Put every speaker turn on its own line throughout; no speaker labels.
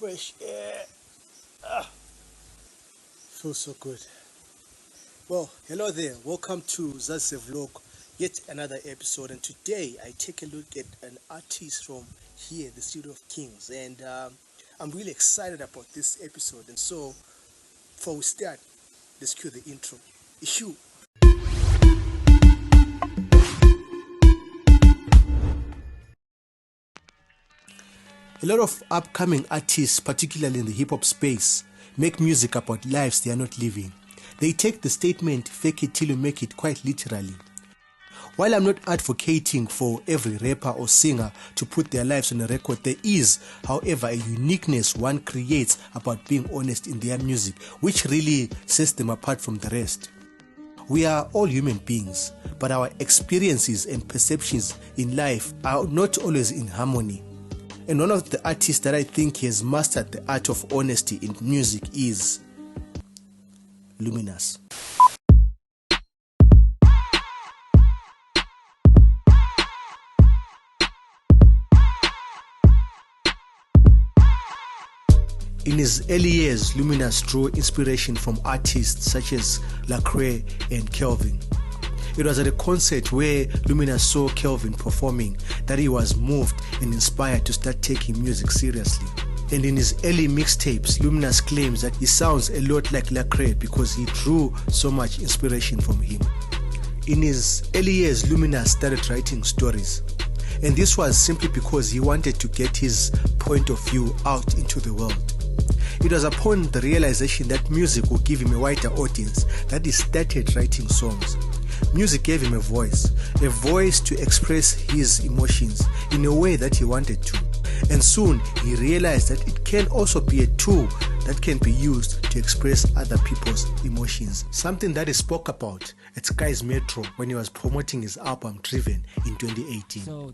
fresh air. Feels so good. Well, hello there. Welcome to Zazise vlog, yet another episode. And today I take a look at an artist from here, the City of Kings. And I'm really excited about this episode. And so, before we start, let's cue the intro. Issue. A lot of upcoming artists, particularly in the hip-hop space, make music about lives they are not living. They take the statement, fake it till you make it, quite literally. While I'm not advocating for every rapper or singer to put their lives on a record, there is, however, a uniqueness one creates about being honest in their music, which really sets them apart from the rest. We are all human beings, but our experiences and perceptions in life are not always in harmony. And one of the artists that I think has mastered the art of honesty in music is Luminous. In his early years, Luminous drew inspiration from artists such as Lecrae and Kelvin. It was at a concert where Luminous saw Kelvin performing that he was moved and inspired to start taking music seriously. And in his early mixtapes, Luminous claims that he sounds a lot like Lecrae because he drew so much inspiration from him. In his early years, Luminous started writing stories. And this was simply because he wanted to get his point of view out into the world. It was upon the realization that music would give him a wider audience that he started writing songs. Music gave him a voice to express his emotions in a way that he wanted to. And soon he realized that it can also be a tool that can be used to express other people's emotions. Something that he spoke about at Sky's Metro when he was promoting his album Driven in 2018.
So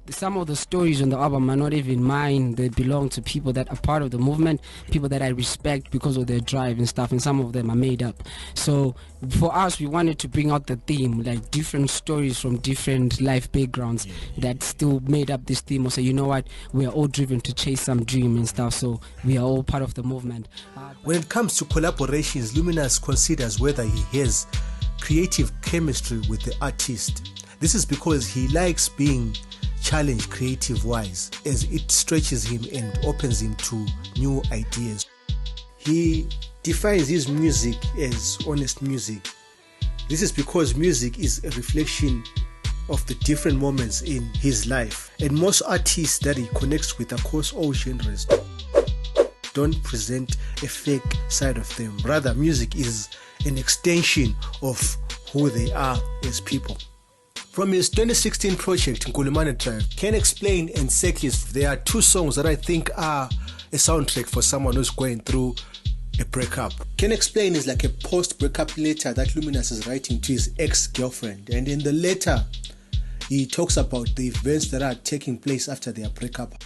some of the stories on the album are not even mine. They belong to people that are part of the movement, people that I respect because of their drive and stuff, and some of them are made up. So for us, we wanted to bring out the theme, like different stories from different life backgrounds that still made up this theme. Also, you know what, we are all driven to chase some dream and stuff, so we are all part of the movement.
When it comes to collaborations, Luminous considers whether he has creative chemistry with the artist. This is because he likes being challenged creative-wise, as it stretches him and opens him to new ideas. He defines his music as honest music. This is because music is a reflection of the different moments in his life, and most artists that he connects with across all genres don't present a fake side of them. Rather, music is an extension of who they are as people. From his 2016 project Nkulumane Drive, Can Explain and Zazise, there are two songs that I think are a soundtrack for someone who's going through a breakup. Can Explain is like a post-breakup letter that Luminous is writing to his ex-girlfriend, and in the letter he talks about the events that are taking place after their breakup.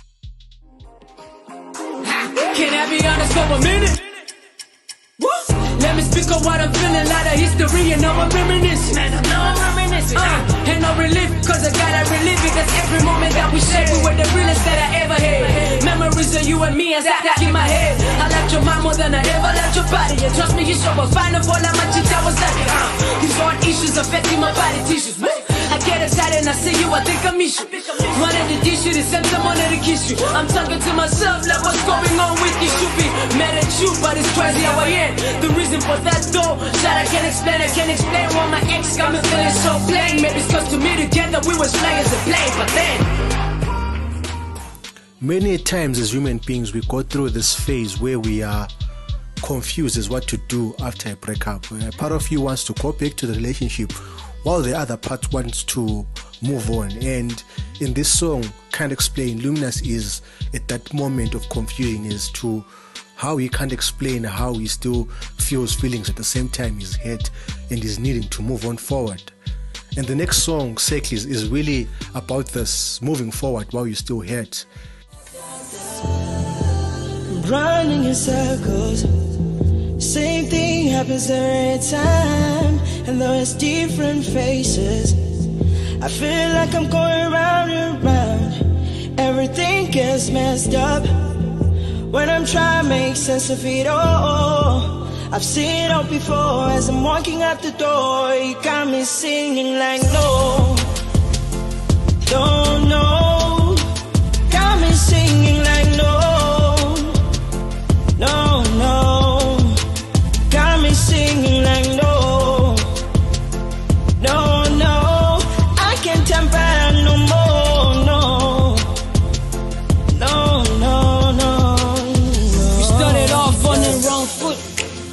Can I be honest for a minute? Woo! Let me speak on what I'm feeling, like a history, and now I'm reminiscing. And no relief, cause I gotta relive it. Cause every moment that we share, we were the realest that I ever had. Memories of you and me as I in my head. I liked your mind more than I ever liked your body. And trust me, you show a fine of all of my chicks I was like these hard issues affecting my body tissues. I get excited and I see you, I think I miss you. Wanted to dish you, the same time wanted to kiss you. I'm talking to myself like what's going on with you. Should be mad at you, but it's crazy how I am. The reason for that though, that I can't explain why my ex got me feeling so plain. Maybe it's cause to me together we was playing to play, but then
many times as human beings we go through this phase where we are confused as what to do after a breakup. Part of you wants to go back to the relationship while the other part wants to move on. And in this song, Can't Explain, Luminous is at that moment of confusion as to how he can't explain how he still feels feelings at the same time he's hurt and is needing to move on forward. And the next song, Zazise, is really about this, moving forward while you're still hurt.
Running in circles, same thing happens every time, and though it's different faces, I feel like I'm going round and round. Everything gets messed up when I'm trying to make sense of it all. I've seen it all before as I'm walking out the door. You got me singing like no, no, no. Got me singing like no, no, no. Got me singing like no, no, no. I can't tamper no more, no, no, no, no.
We started off on the wrong foot.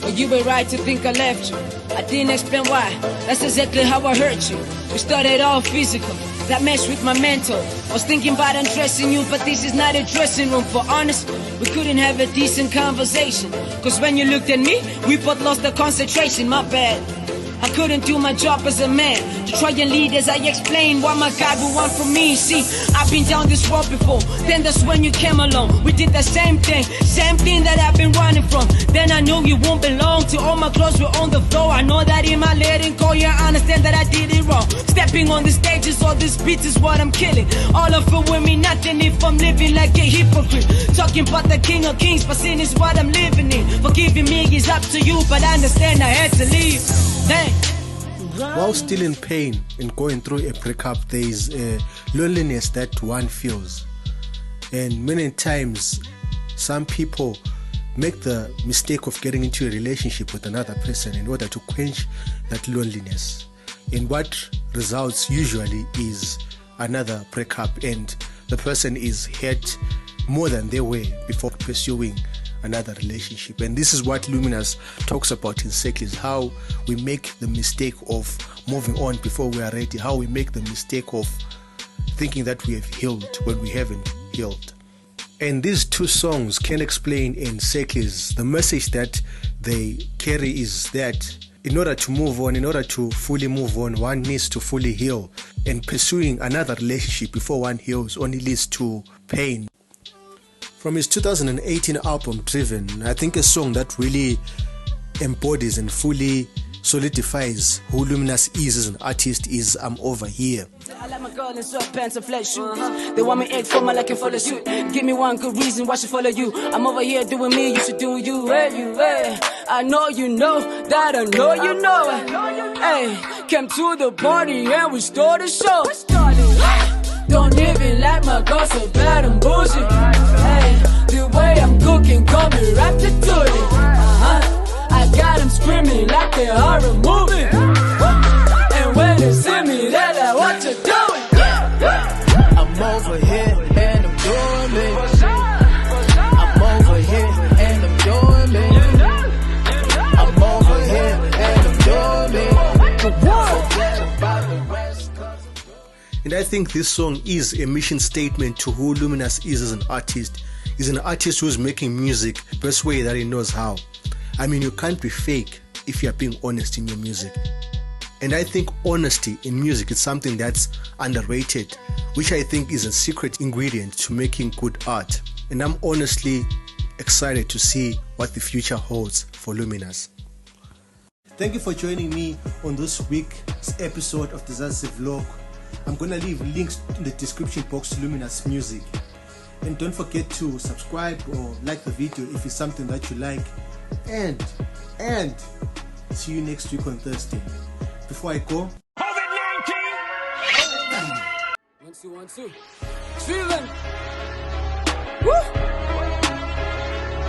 But you were right to think I left you. I didn't explain why. That's exactly how I hurt you. We started off physical. That meshed with my mental. I was thinking about undressing you, but this is not a dressing room. For honest, we couldn't have a decent conversation. Cause when you looked at me, we both lost the concentration. My bad. I couldn't do my job as a man. To try and lead as I explain what my God would want from me. See, I've been down this road before. Then that's when you came along. We did the same thing that I've been running from. Then I knew you won't belong. Till all my clothes were on the floor. I know that in my letting go, you understand that I did it wrong. Stepping on the stages, all this beats is what I'm killing. All of it will mean nothing if I'm living like a hypocrite. Talking about the King of Kings, but sin is what I'm living in. Forgiving me is up to you, but I understand I had to leave. Hey.
While still in pain and going through a breakup, there is a loneliness that one feels. And many times, some people make the mistake of getting into a relationship with another person in order to quench that loneliness. And what results usually is another breakup, and the person is hurt more than they were before pursuing another relationship. And this is what Luminous talks about in Cycles, how we make the mistake of moving on before we are ready, how we make the mistake of thinking that we have healed when we haven't healed. And these two songs can explain in Cycles the message that they carry is that in order to move on, in order to fully move on, one needs to fully heal. And pursuing another relationship before one heals only leads to pain. From his 2018 album Driven, I think a song that really embodies and fully solidifies who Luminous is as an artist is I'm Over Here.
I like my girl in sweatpants and flat shoes. They want me egg for my like a follow suit. Give me one good reason why she follow you. I'm over here doing me, you should do you. Hey, you, hey. I know you know that I know you know it. Hey, came to the party and we started show. Don't even like my girl so bad and bullshit. Hey, the way I'm cooking, call me Ratatouille. I got them screaming like a horror movie. And when they see me, they're like, what you doing?
I'm over here and I'm doing me. I'm over here and I'm doing me. I'm over here and I'm doing me.
And I think this song is a mission statement to who Luminous is as an artist. He's an artist who's making music the best way that he knows how. I mean, you can't be fake if you're being honest in your music. And I think honesty in music is something that's underrated, which I think is a secret ingredient to making good art. And I'm honestly excited to see what the future holds for Luminous. Thank you for joining me on this week's episode of the Zazise vlog. I'm gonna leave links in the description box to Luminous music. And don't forget to subscribe or like the video if it's something that you like. And see you next week on Thursday. Before I go,
COVID-19. 1, 2, Steven. Woo.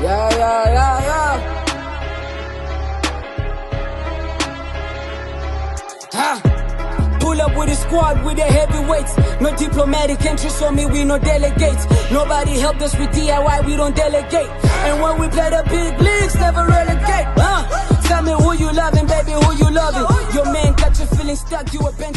Yeah. Pull up with a squad with the heavyweights. No diplomatic entries on me, we no delegates. Nobody helped us with DIY, we don't delegate. And when we play the big leagues, never relegate. Tell me who you loving, baby, who you loving. Your man got your feelings stuck, you a bench.